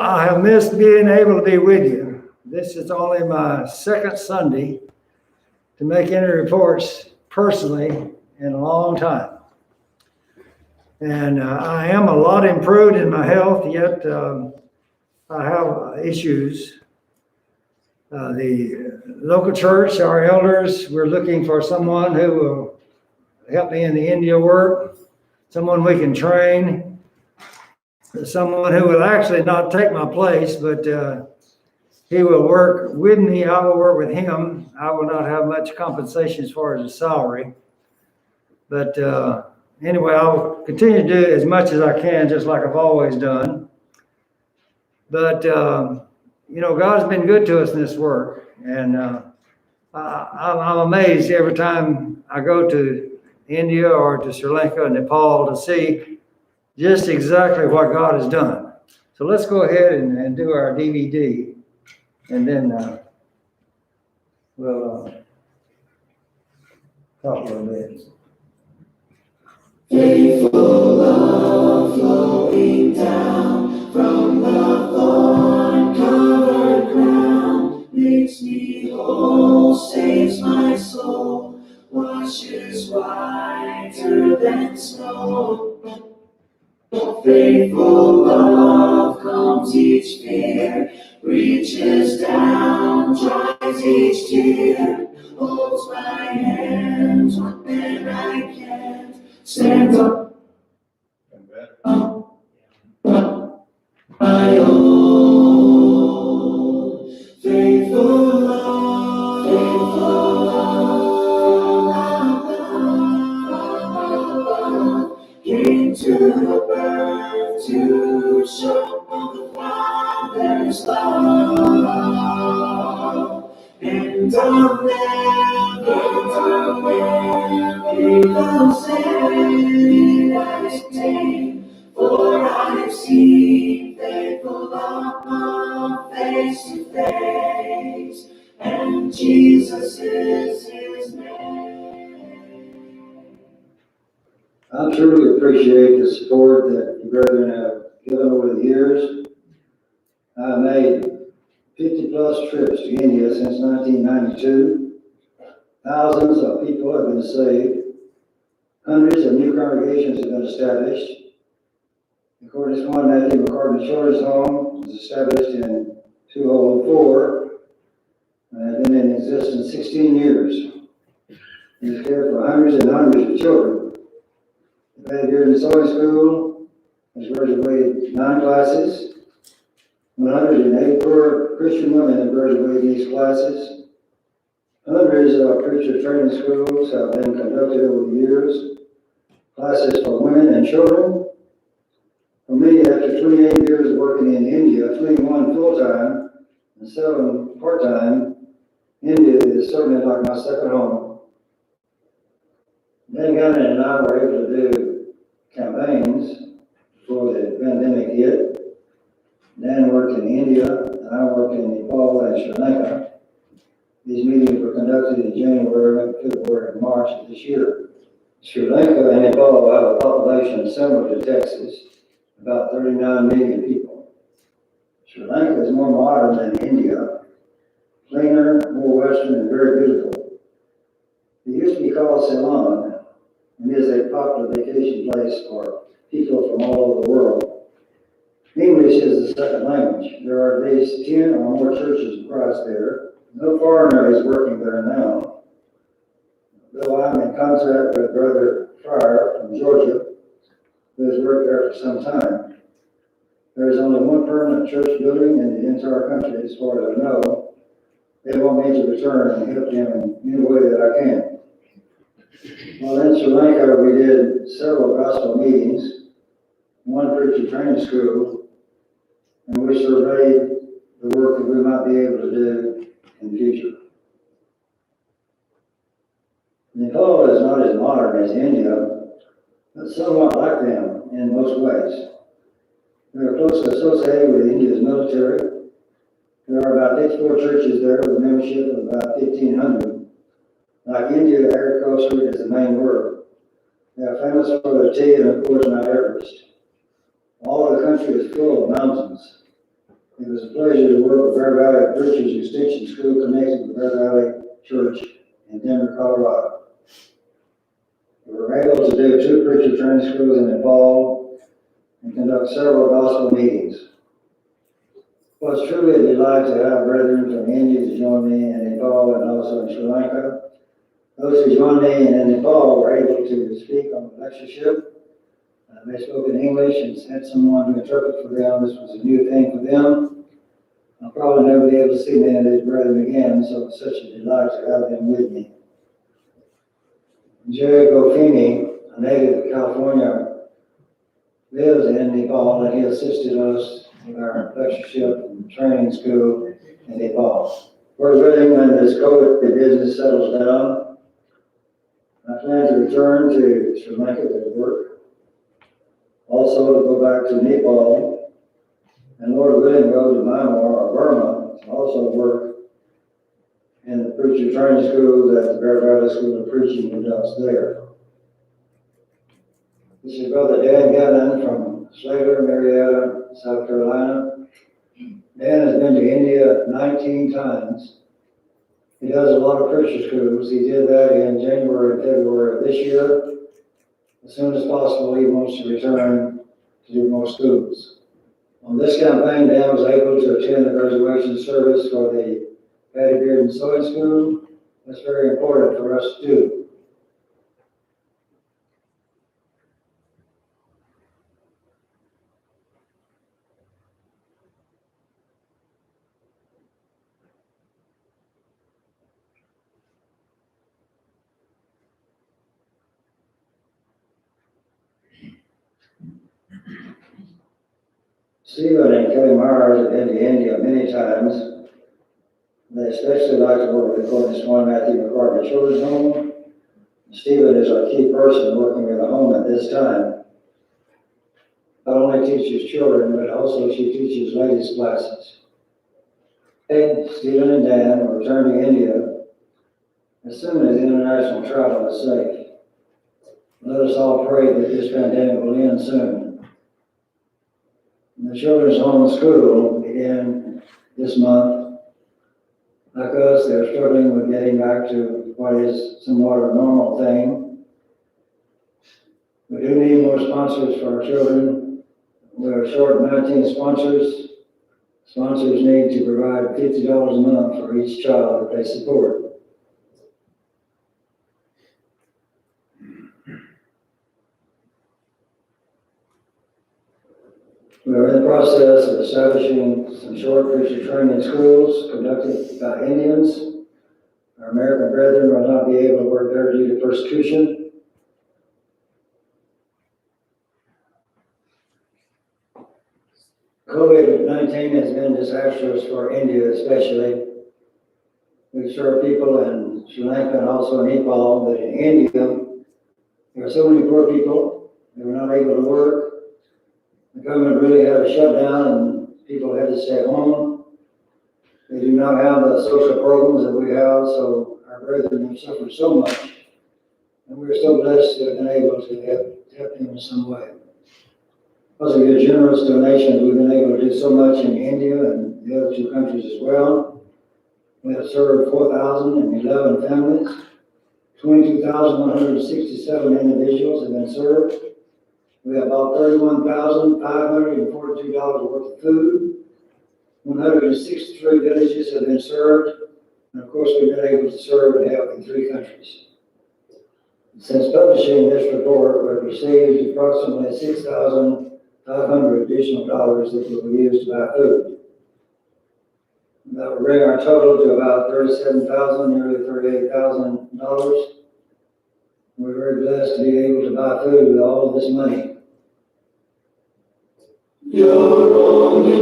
I have missed being able to be with you. This is only my second Sunday to make any reports personally in a long time. And I am a lot improved in my health, yet I have issues. The local church, our elders, we're looking for someone who will help me in the India work, someone we can train, someone who will actually not take my place, but he will work with me. I will work with him. I will not have much compensation as far as the salary. But anyway, I'll continue to do as much as I can, just like I've always done. But, God's been good to us in this work. And I'm amazed every time I go to India or to Sri Lanka and Nepal to see just exactly what God has done. So let's go ahead and do our DVD. And then we'll talk a little bit. Faithful love flowing down from the thorn-covered ground makes me whole, saves my soul, washes whiter than snow. Faithful love calms each fear, reaches down, dries each tear, holds my hand when I can't stand up. My own faithful love, came to birth to show the Father's love, and I'll never because any pain, for I've seen faithful love face to face, and Jesus is his name. I truly appreciate the support that the brethren have given over the years. I made 50 plus trips to India since 1992. Thousands of people have been saved. Hundreds of new congregations have been established. The Cornish One Matthew McCartney Children's Home was established in 2004 and has been in existence 16 years. It has cared for hundreds and hundreds of children. The Bearden Sewing School has graduated 9 classes. 184 Christian women have graduated these classes. Hundreds of preacher training schools have been conducted over the years. Classes for women and children. For me, after 28 years working in India, 21 full-time and 7 part-time, India is certainly like my second home. Dan Gavin and I were able to do campaigns before the pandemic hit. Dan worked in India, and I worked in Nepal and Sri Lanka. These meetings were conducted in January, February, and March of this year. Sri Lanka and Nepal have a population similar to Texas, about 39 million people. Sri Lanka is more modern than India, cleaner, more Western, and very beautiful. It used to be called Ceylon, and is a popular vacation place for people from all over the world. English is the second language. There are at least 10 or more churches of Christ there. No foreigner is working there now. Though I'm in contact with Brother Fryer from Georgia, who has worked there for some time. There is only one permanent church building in the entire country, as far as I know. They want me to return and help them in any way that I can. While in Sri Lanka, we did several gospel meetings, one preacher training school, and we surveyed the work that we might be able to do in the future. Nepal is not as modern as India, but somewhat like them in most ways. We are closely associated with India's military. There are about 54 churches there with a membership of about 1,500. Like India, agriculture is the main work. They are famous for their tea and, of course, Mount Everest. All of the country is full of mountains. It was a pleasure to work with Bear Valley Preachers Extension School connected with Bear Valley Church in Denver, Colorado. We were able to do 2 preacher training schools in Nepal and conduct several gospel meetings. It was truly a delight to have brethren from India to join me in Nepal and also in Sri Lanka. Those who joined me in Nepal were able to speak on the lectureship. They spoke in English and had someone to interpret for them. This was a new thing for them. I'll probably never be able to see many of these brethren again, so it was such a delight to have them with me. Jerry Gofini, a native of California, lives in Nepal, and he assisted us with our lectureship and training school in Nepal. We're living when this COVID business settles down. I plan to return to Sri Lanka to work, also to go back to Nepal, and Lord willing, go to Myanmar or Burma to also work in the preacher training school that the Bear Valley School of Preaching conducts there. This is Brother Dan Gavin from Slater, Marietta, South Carolina. Dan has been to India 19 times. He does a lot of preacher schools. He did that in January and February of this year. As soon as possible, he wants to return to do more schools. On this campaign, Dan was able to attend the graduation service for the Bearden Sewing School. That's very important for us to do. Stephen and Kelly Myers have been to India many times. They especially like to work with Gordon Swan Matthew McCartney Children's Home. Stephen is our key person working in the home at this time. Not only teaches children, but also she teaches ladies' classes. Hey, Stephen and Dan will return to India as soon as international travel is safe. Let us all pray that this pandemic will end soon. The children's home school began this month. Like us, they're struggling with getting back to what is somewhat a normal thing. We do need more sponsors for our children. We are short 19 sponsors. Sponsors need to provide $50 a month for each child that they support. We are in the process of establishing some short preacher training schools conducted by Indians. Our American brethren will not be able to work there due to persecution. COVID-19 has been disastrous for India especially. We serve people in Sri Lanka and also Nepal, but in India, there are so many poor people that were not able to work. The government really had a shutdown and people had to stay home. They do not have the social programs that we have, so our brethren have suffered so much. And we're so blessed to have been able to help them in some way. Because of your generous donations, we've been able to do so much in India and the other 2 countries as well. We have served 4,011 families. 22,167 individuals have been served. We have about $31,542 worth of food. 163 villages have been served. And of course, we've been able to serve and help in 3 countries. Since publishing this report, we've received approximately $6,500 additional dollars that will be used to buy food. That will bring our total to about $37,000, nearly $38,000. We're very blessed to be able to buy food with all of this money. Your only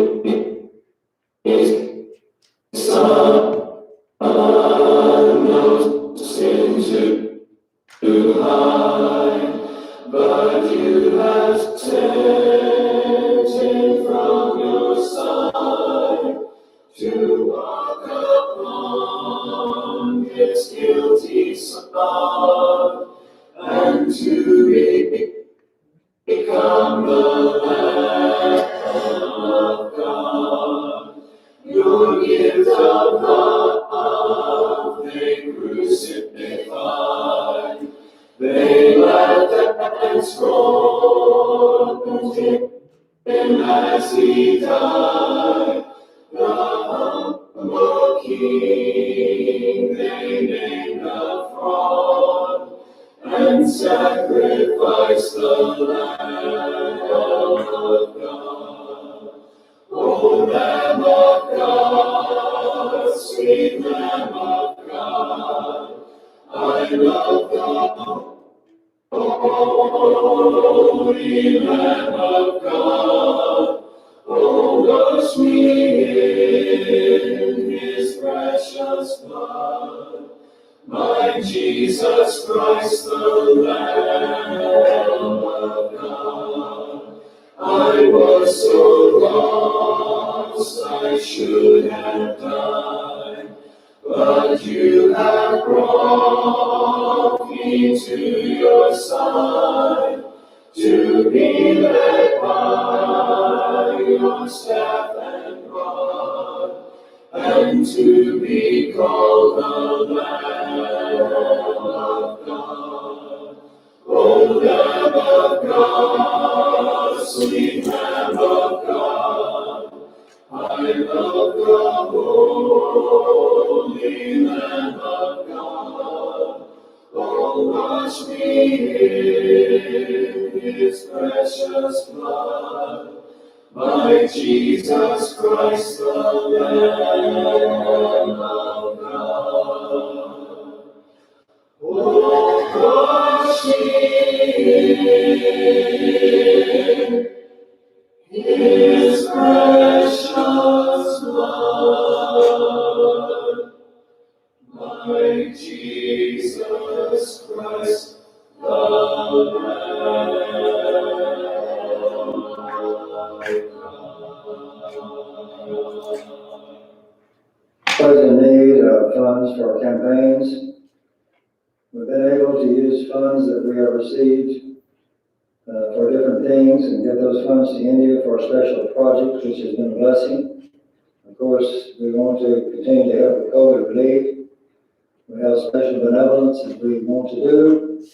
Son, no sin to hide, but you have taken from your side to walk upon this guilty spot and to become the Lamb of God. gift of love they crucified. They laughed and scorned him as he died. The humble king they named a fraud and sacrificed the Lamb of God. O Lamb of God, sweet Lamb of God, I love the Holy Lamb of God. Oh, wash me in his precious blood. My Jesus Christ, the Lamb of God. I was so lost, I should have died, but you have brought me to your side, to be led by your staff and rod, and to be called the Lamb of God. O Lamb of God, sweet Lamb of God, I love the Holy Lamb of God. Oh, wash me in his precious blood. My Jesus Christ, the Lamb of God. Oh, wash me in his precious blood. My Jesus Christ, the Lamb of God. Was in need of funds for campaigns. We've been able to use funds that we have received for different things and get those funds to India for a special project, which has been a blessing. Of course, we want to continue to help with COVID relief. We have special benevolence that we want to do.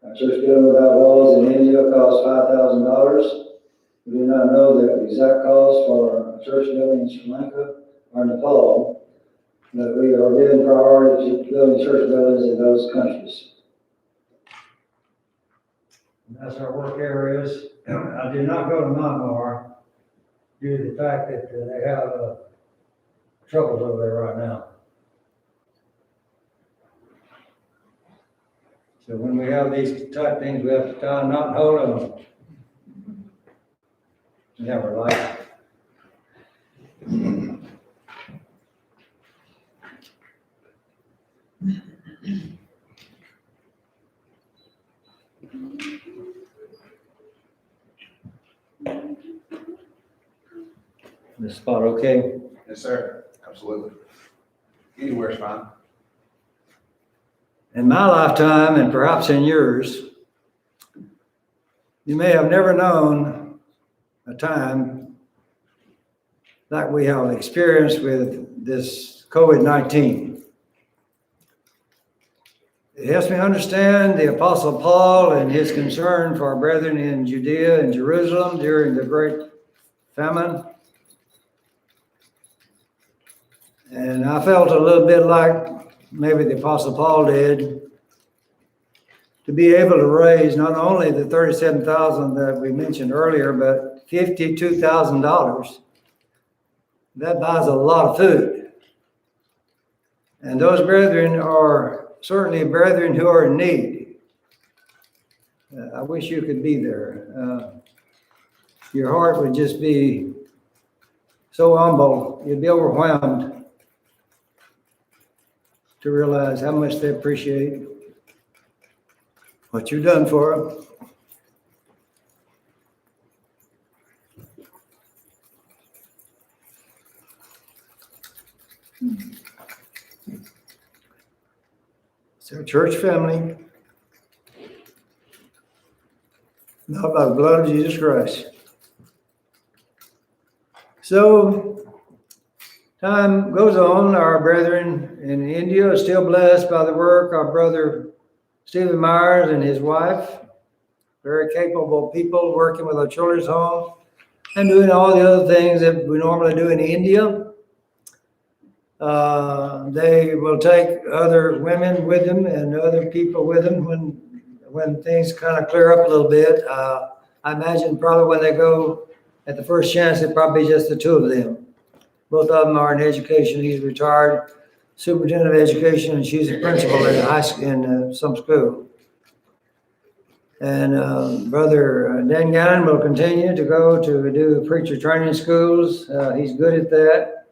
Our church building without walls in India costs $5,000. We do not know the exact cost for a church building in Sri Lanka or Nepal, but we are giving priority to building church buildings in those countries. That's our work areas. I did not go to Myanmar due to the fact that they have troubles over there right now. So when we have these type things, we have to tie a knot and hold them. Never like. This spot okay? Yes, sir. Absolutely. Anywhere's fine. In my lifetime, and perhaps in yours, you may have never known a time like we have experienced with this COVID-19. It helps me understand the Apostle Paul and his concern for our brethren in Judea and Jerusalem during the great famine. And I felt a little bit like maybe the Apostle Paul did, to be able to raise not only the $37,000 that we mentioned earlier, but $52,000. That buys a lot of food. And those brethren are certainly brethren who are in need. I wish you could be there. Your heart would just be so humble, you'd be overwhelmed to realize how much they appreciate what you've done for them. It's our church family, not by the blood of Jesus Christ. So, Time goes on. Our brethren in India are still blessed by the work. Our brother Stephen Myers and his wife, very capable people working with our children's home and doing all the other things that we normally do in India. They will take other women with them and other people with them when things kind of clear up a little bit. I imagine probably when they go at the first chance, it probably just the two of them. Both of them are in education. He's retired superintendent of education, and she's a principal in high school, in some school. And Brother Dan Gavin will continue to go to do preacher training schools. He's good at that.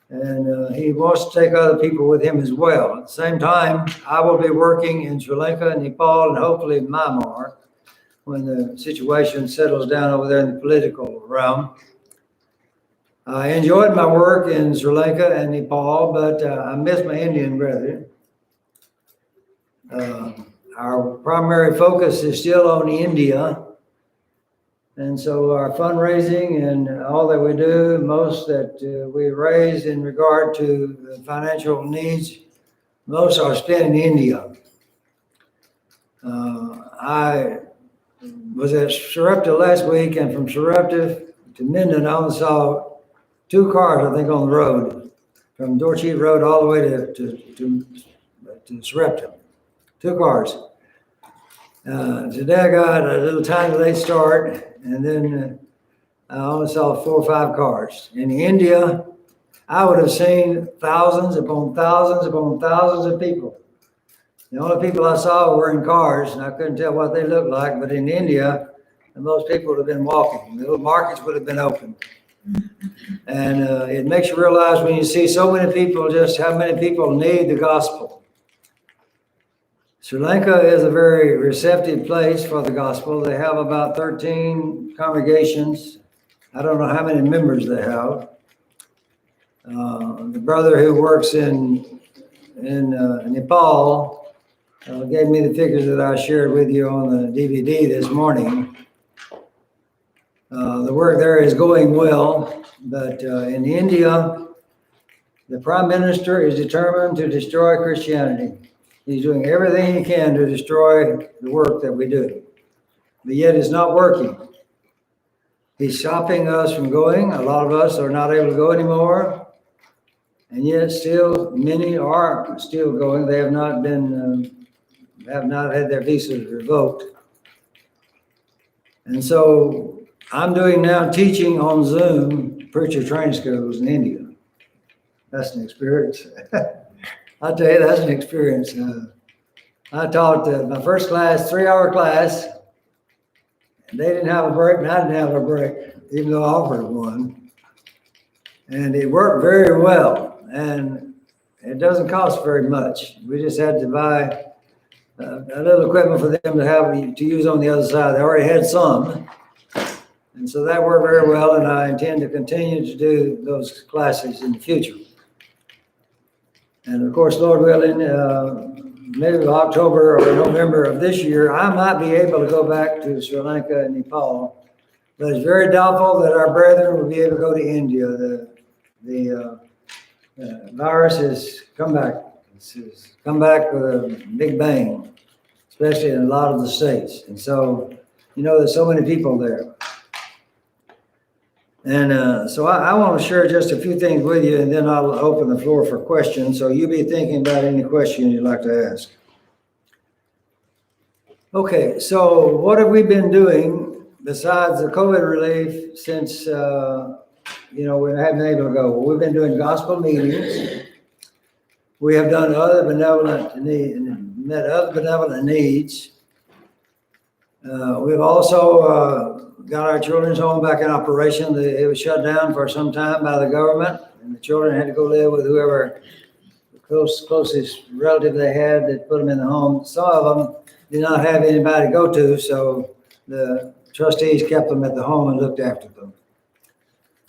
And he wants to take other people with him as well. At the same time, I will be working in Sri Lanka, Nepal, and hopefully Myanmar when the situation settles down over there in the political realm. I enjoyed my work in Sri Lanka and Nepal, but I miss my Indian brethren. Our primary focus is still on India. And so our fundraising and all that we do, most that we raise in regard to financial needs, most are spent in India. I was at Sarepta last week, and from Sarepta to Minden, I only saw 2 cars, I think, on the road, from Dorchester Road all the way to Sarepta. 2 cars. Today I got a little tiny late start, and then I only saw 4 or 5 cars. In India, I would have seen thousands upon thousands upon thousands of people. The only people I saw were in cars, and I couldn't tell what they looked like, but in India, most people would have been walking. The little markets would have been open. And it makes you realize when you see so many people, just how many people need the gospel. Sri Lanka is a very receptive place for the gospel. They have about 13 congregations. I don't know how many members they have. The brother who works in Nepal gave me the figures that I shared with you on the DVD this morning. The work there is going well, but in India, the Prime Minister is determined to destroy Christianity. He's doing everything he can to destroy the work that we do, but yet it's not working. He's stopping us from going. A lot of us are not able to go anymore, and yet still many are still going. They have not had their visas revoked, and so I'm doing now teaching on Zoom preacher training schools in India. That's an experience. I'll tell you, that's an experience. I taught my first class, 3-hour class, and they didn't have a break, and I didn't have a break, even though I offered one. And it worked very well, and it doesn't cost very much. We just had to buy a little equipment for them to use on the other side. They already had some. And so that worked very well, and I intend to continue to do those classes in the future. And of course, Lord willing, maybe October or November of this year, I might be able to go back to Sri Lanka and Nepal. But it's very doubtful that our brethren will be able to go to India. The virus has come back. It's come back with a big bang, especially in a lot of the states. And so, there's so many people there. And so I want to share just a few things with you, and then I'll open the floor for questions. So you be thinking about any questions you'd like to ask. Okay, so what have we been doing besides the COVID relief since, we haven't been able to go? Well, we've been doing gospel meetings. We have done other benevolent needs. We've also got our children's home back in operation. It was shut down for some time by the government, and the children had to go live with whoever the closest relative they had that put them in the home. Some of them did not have anybody to go to, so the trustees kept them at the home and looked after them.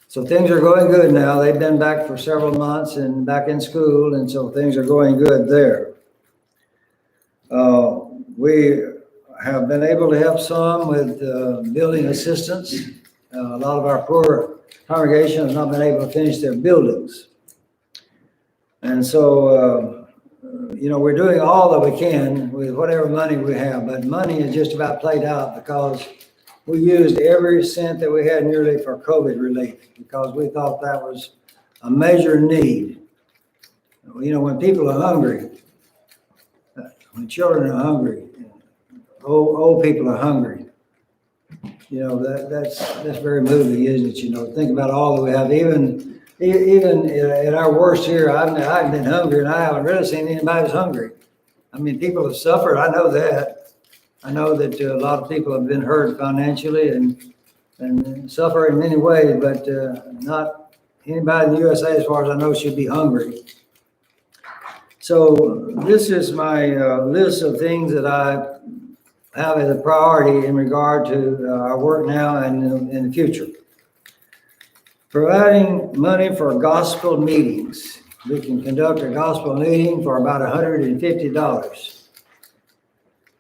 So things are going good now. They've been back for several months and back in school, and so things are going good there. We have been able to help some with building assistance. A lot of our poor congregation has not been able to finish their buildings. And so, we're doing all that we can with whatever money we have, but money is just about played out because we used every cent that we had nearly for COVID relief because we thought that was a major need. When people are hungry, when children are hungry, old people are hungry, that's very moving, isn't it? Think about all that we have. Even at our worst here, I've been hungry and I haven't really seen anybody who's hungry. I mean, people have suffered. I know that. I know that a lot of people have been hurt financially and suffer in many ways, but not anybody in the USA, as far as I know, should be hungry. So this is my list of things that I have as a priority in regard to our work now and in the future. Providing money for gospel meetings. We can conduct a gospel meeting for about $150.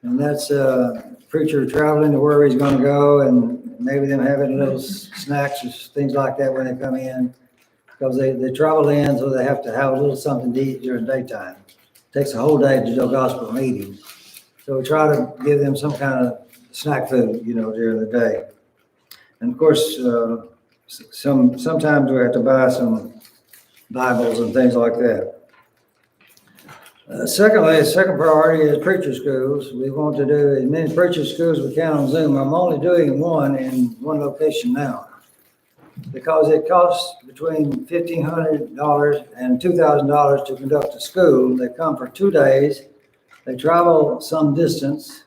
And that's a preacher traveling to where he's going to go, and maybe them having little snacks or things like that when they come in, because they travel in, so they have to have a little something to eat during daytime. It takes a whole day to do a gospel meeting. So we try to give them some kind of snack food, during the day. And of course, sometimes we have to buy some Bibles and things like that. Secondly, the second priority is preacher schools. We want to do as many preacher schools as we can on Zoom. I'm only doing one in one location now because it costs between $1,500 and $2,000 to conduct a school. They come for 2 days. They travel some distance,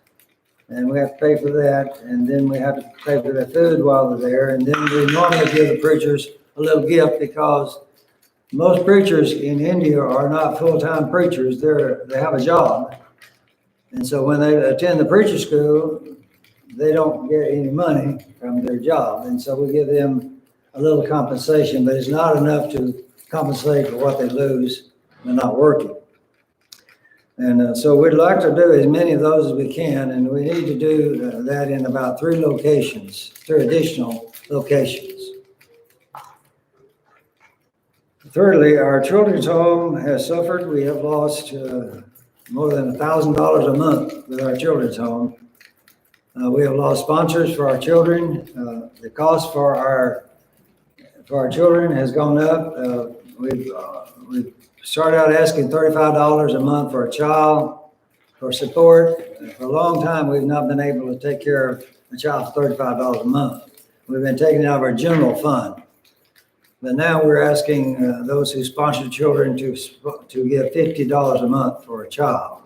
and we have to pay for that, and then we have to pay for their food while they're there, and then we normally give the preachers a little gift because most preachers in India are not full-time preachers. They have a job. And so when they attend the preacher school, they don't get any money from their job. And so we give them a little compensation, but it's not enough to compensate for what they lose when not working. And so we'd like to do as many of those as we can, and we need to do that in about 3 additional locations. Thirdly, our children's home has suffered. We have lost more than $1,000 a month with our children's home. We have lost sponsors for our children. The cost for our children has gone up. We've started out asking $35 a month for a child for support. For a long time, we've not been able to take care of a child for $35 a month. We've been taking it out of our general fund. But now we're asking those who sponsor children to give $50 a month for a child.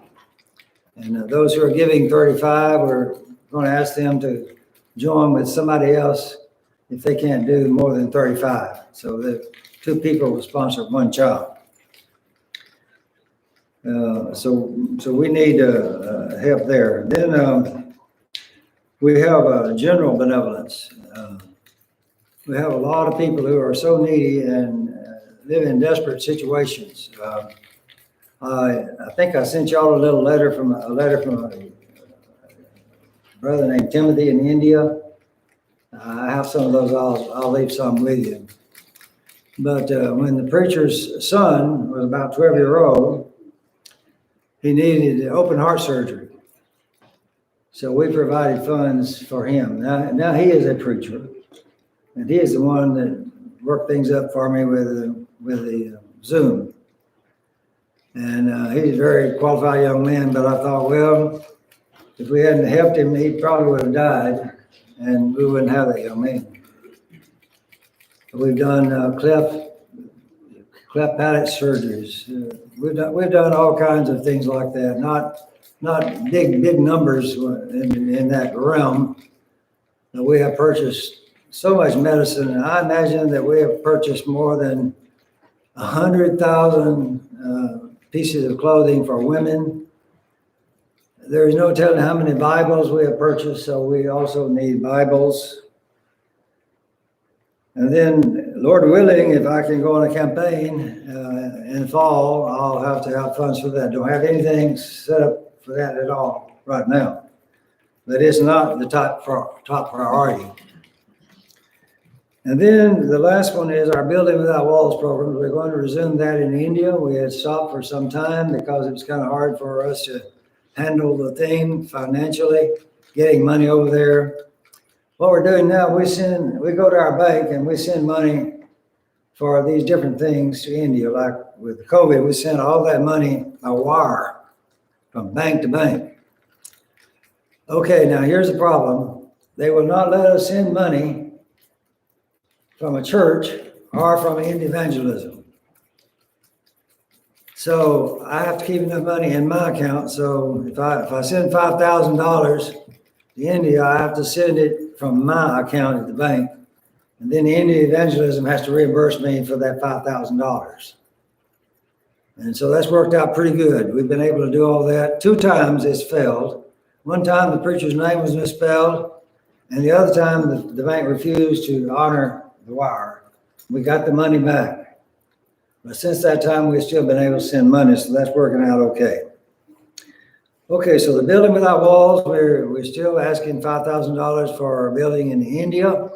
And those who are giving $35, we're going to ask them to join with somebody else if they can't do more than $35. So that 2 people will sponsor 1 child. So we need help there. Then we have general benevolence. We have a lot of people who are so needy and live in desperate situations. I think I sent y'all a letter from a brother named Timothy in India. I have some of those. I'll leave some with you. But when the preacher's son was about 12-year-old, he needed open heart surgery. So we provided funds for him. Now he is a preacher. And he is the one that worked things up for me with the Zoom. And he's a very qualified young man, but I thought, well, if we hadn't helped him, he probably would have died, and we wouldn't have that young man. We've done cleft palate surgeries. We've done all kinds of things like that. Not big numbers in that realm. We have purchased so much medicine, and I imagine that we have purchased more than 100,000 pieces of clothing for women. There is no telling how many Bibles we have purchased, so we also need Bibles. And then, Lord willing, if I can go on a campaign in the fall, I'll have to have funds for that. Don't have anything set up for that at all right now. But it's not the top priority. And then the last one is our Building Without Walls program. We're going to resume that in India. We had stopped for some time because it was kind of hard for us to handle the thing financially, getting money over there. What we're doing now, we go to our bank and we send money for these different things to India. Like with COVID, we sent all that money by wire from bank to bank. Okay, now here's the problem. They will not let us send money from a church or from Indian evangelism. So I have to keep enough money in my account. So if I send $5,000 to India, I have to send it from my account at the bank. And then the Indian evangelism has to reimburse me for that $5,000. And so that's worked out pretty good. We've been able to do all that. 2 times it's failed. One time the preacher's name was misspelled, and the other time the bank refused to honor the wire. We got the money back. But since that time, we've still been able to send money, so that's working out okay. Okay, so the Building Without Walls, we're still asking $5,000 for our building in India.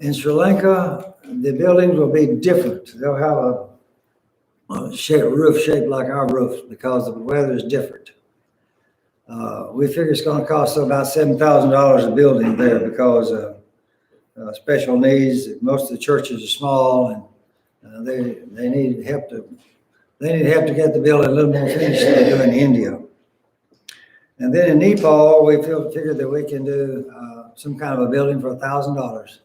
In Sri Lanka, the buildings will be different. They'll have a roof shaped like our roof because the weather is different. We figure it's going to cost about $7,000 a building there because special needs. Most of the churches are small, and they need help to get the building a little more finished than they do in India. And then in Nepal, we figured that we can do some kind of a building for $1,000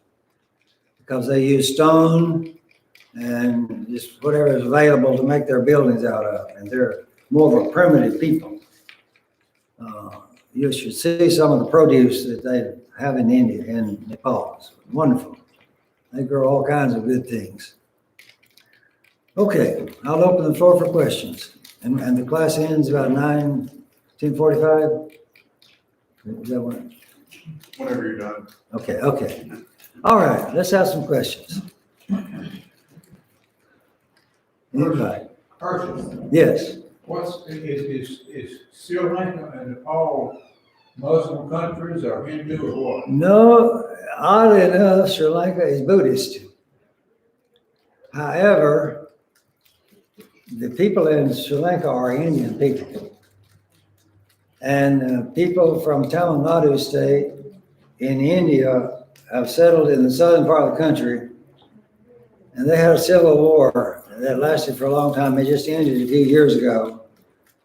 because they use stone and just whatever is available to make their buildings out of, and they're more of a primitive people. You should see some of the produce that they have in India and Nepal. It's wonderful. They grow all kinds of good things. Okay, I'll open the floor for questions. And the class ends about 10:45? Is that what? Whenever you're done. Okay. All right, let's have some questions. Anybody? Hershel, Yes. is Sri Lanka and Nepal Muslim countries or Hindu or what? No, oddly enough, Sri Lanka is Buddhist. However, the people in Sri Lanka are Indian people. And people from Tamil Nadu state in India have settled in the southern part of the country. And they had a civil war that lasted for a long time. It just ended a few years ago.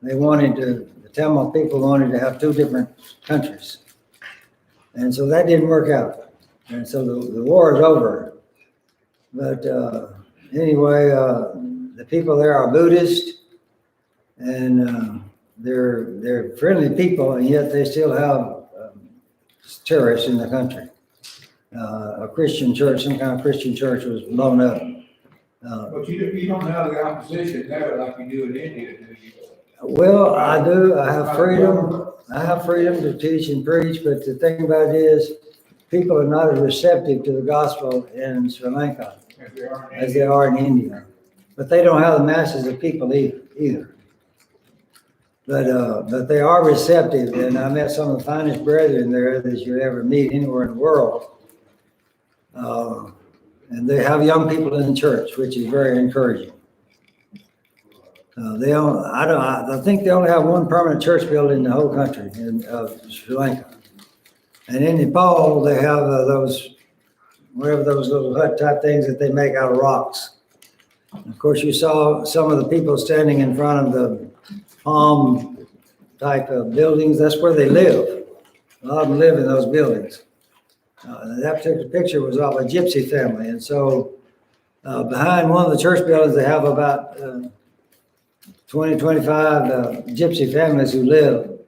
The Tamil people wanted to have 2 different countries. And so that didn't work out. And so the war is over. But anyway, the people there are Buddhist, and they're friendly people, and yet they still have terrorists in the country. A Christian church, some kind of Christian church was blown up. But you don't have the opposition there like you do in India, do you? Well, I do. I have freedom. I have freedom to teach and preach, but the thing about it is, people are not as receptive to the gospel in Sri Lanka as they are in India. But they don't have the masses of people either. But they are receptive, and I met some of the finest brethren there that you'd ever meet anywhere in the world. And they have young people in the church, which is very encouraging. I think they only have 1 permanent church building in the whole country in Sri Lanka. And in Nepal, they have those little hut type things that they make out of rocks. Of course, you saw some of the people standing in front of the palm type of buildings. That's where they live. A lot of them live in those buildings. That particular picture was of a gypsy family. And so behind one of the church buildings, they have about 20, 25 gypsy families who live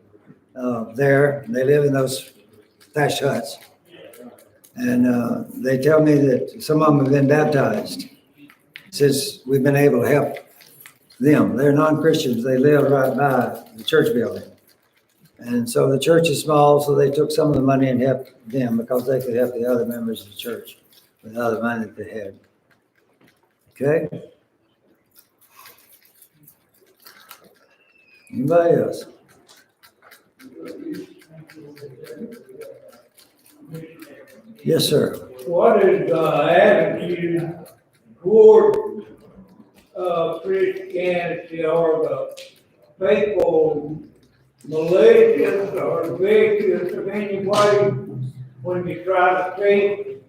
there. They live in those thatched huts. And they tell me that some of them have been baptized since we've been able to help them. They're non-Christians. They live right by the church building. And so the church is small, so they took some of the money and helped them because they could help the other members of the church with the other money that they had. Okay? Anybody else? Yes, sir. what is attitude toward Christianity, or the faithful malicious or vicious of any way when you try to speak?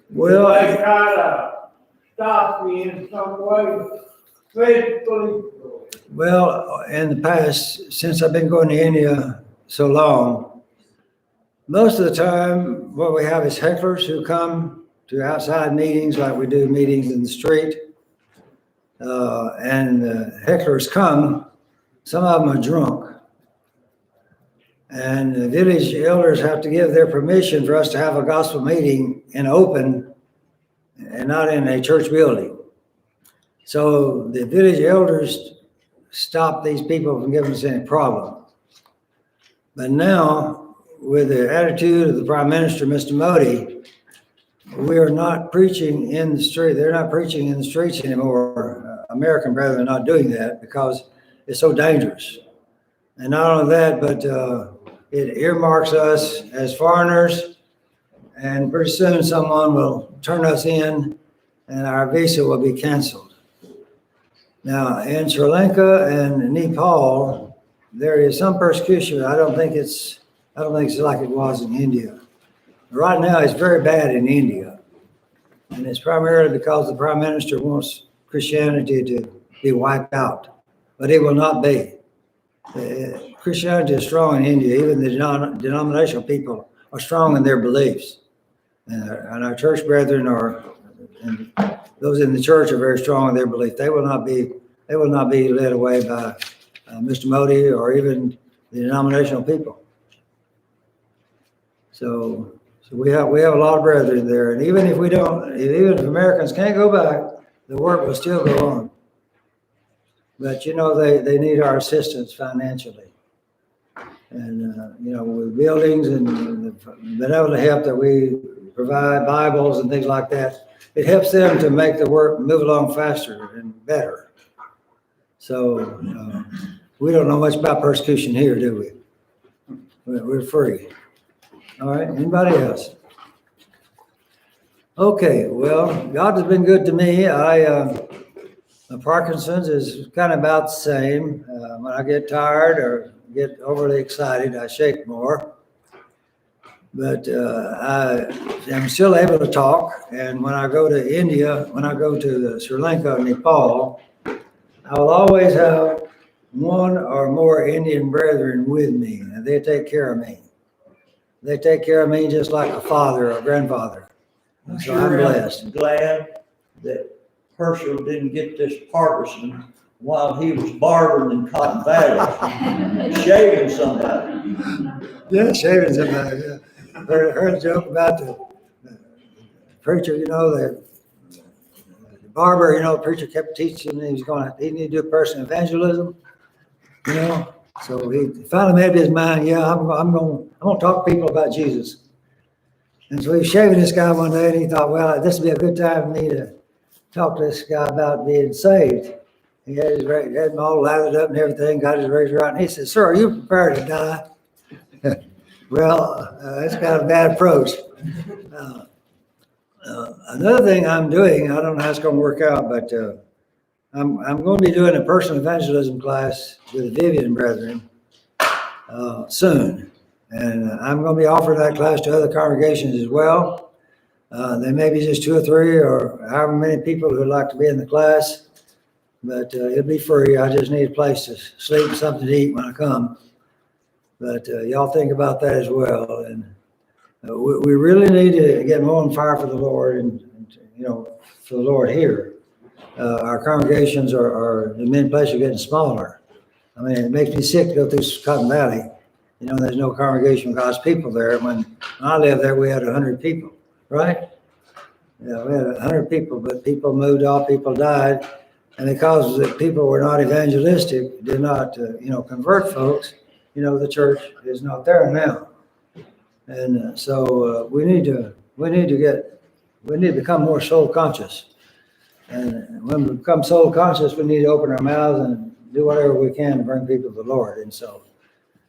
Well, They try to stop you in some way physically? Well, in the past, since I've been going to India so long, most of the time, what we have is hecklers who come to outside meetings, like we do meetings in the street. And the hecklers come, some of them are drunk. And the village elders have to give their permission for us to have a gospel meeting in open and not in a church building. So the village elders stop these people from giving us any problem. But now, with the attitude of the Prime Minister, Mr. Modi, we are not preaching in the street. They're not preaching in the streets anymore. American brethren are not doing that because it's so dangerous. And not only that, but it earmarks us as foreigners, and pretty soon someone will turn us in and our visa will be canceled. Now, in Sri Lanka and Nepal, there is some persecution. I don't think it's like it was in India. Right now, it's very bad in India. And it's primarily because the Prime Minister wants Christianity to be wiped out. But it will not be. Christianity is strong in India. Even the denominational people are strong in their beliefs. And our church brethren and those in the church are very strong in their belief. They will not be led away by Mr. Modi or even the denominational people. So we have a lot of brethren there, and even if if Americans can't go back, the work will still go on. But they need our assistance financially, and with buildings and the benevolent help that we provide, Bibles and things like that, it helps them to make the work move along faster and better. So we don't know much about persecution here, do we? We're free. All right, anybody else? Okay, well, God has been good to me. Parkinson's is kind of about the same. When I get tired or get overly excited, I shake more. But I am still able to talk. And when I go to India, when I go to Sri Lanka and Nepal, I will always have one or more Indian brethren with me, and they take care of me. They take care of me just like a father or grandfather. So I'm blessed. Glad that Hershel didn't get this Parkinson while he was barbering in Cotton Valley, shaving somebody. Yeah, shaving somebody. Yeah. Heard a joke about the preacher, the barber, the preacher kept teaching he needed to do personal evangelism, So he finally made up his mind, I'm going to talk to people about Jesus. And so he was shaving this guy one day, and he thought, well, this would be a good time for me to talk to this guy about being saved. He had him all lathered up and everything, got his razor out, and he said, sir, are you prepared to die? Well, that's kind of a bad approach. Another thing I'm doing, I don't know how it's going to work out, but I'm going to be doing a personal evangelism class with the Vivian brethren soon. And I'm going to be offering that class to other congregations as well. There may be just 2 or 3 or however many people who would like to be in the class, but it'll be free. I just need a place to sleep and something to eat when I come. But y'all think about that as well. And we really need to get more on fire for the Lord and for the Lord here. Our congregations are in many places getting smaller. I mean, it makes me sick to go through Cotton Valley. There's no congregation of God's people there. When I lived there, we had 100 people, right? Yeah, we had 100 people, but people moved off, people died. And because the people were not evangelistic, did not, convert folks, the church is not there now. And so we need to become more soul conscious. And when we become soul conscious, we need to open our mouths and do whatever we can to bring people to the Lord. And so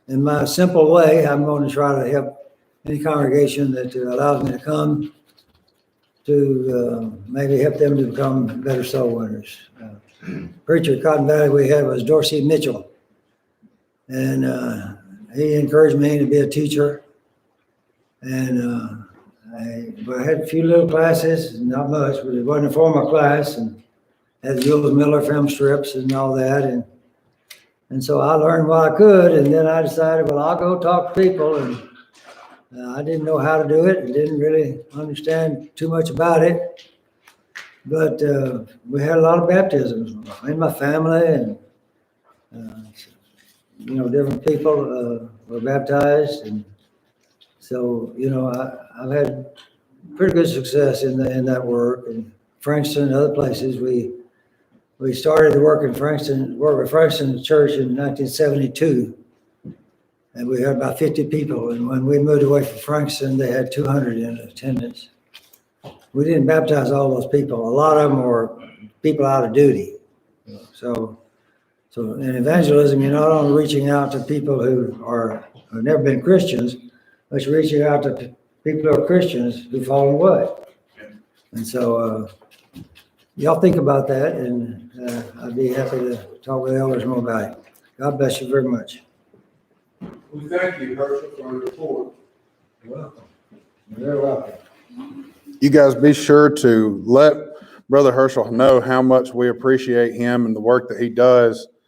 in my simple way, I'm going to try to help any congregation that allows me to come to maybe help them to become better soul winners. Preacher at Cotton Valley we had was Dorsey Mitchell. And he encouraged me to be a teacher. And I had a few little classes, not much, but it wasn't a formal class, and had Jules Miller film strips and all that. And so I learned what I could, and then I decided, well, I'll go talk to people. And I didn't know how to do it, and didn't really understand too much about it. But we had a lot of baptisms in my family, and different people were baptized, and so I've had pretty good success in that work. And Frankston and other places, we started to work with Frankston Church in 1972, and we had about 50 people. And when we moved away from Frankston, they had 200 in attendance. We didn't baptize all those people. A lot of them were people out of duty. So in evangelism, you're not only reaching out to people who have never been Christians, but you're reaching out to people who are Christians who fall away. And so y'all think about that, and I'd be happy to talk with elders more about it. God bless you very much. We thank you, Hershel, for the report. You're welcome. You're very welcome. You guys be sure to let Brother Hershel know how much we appreciate him and the work that he does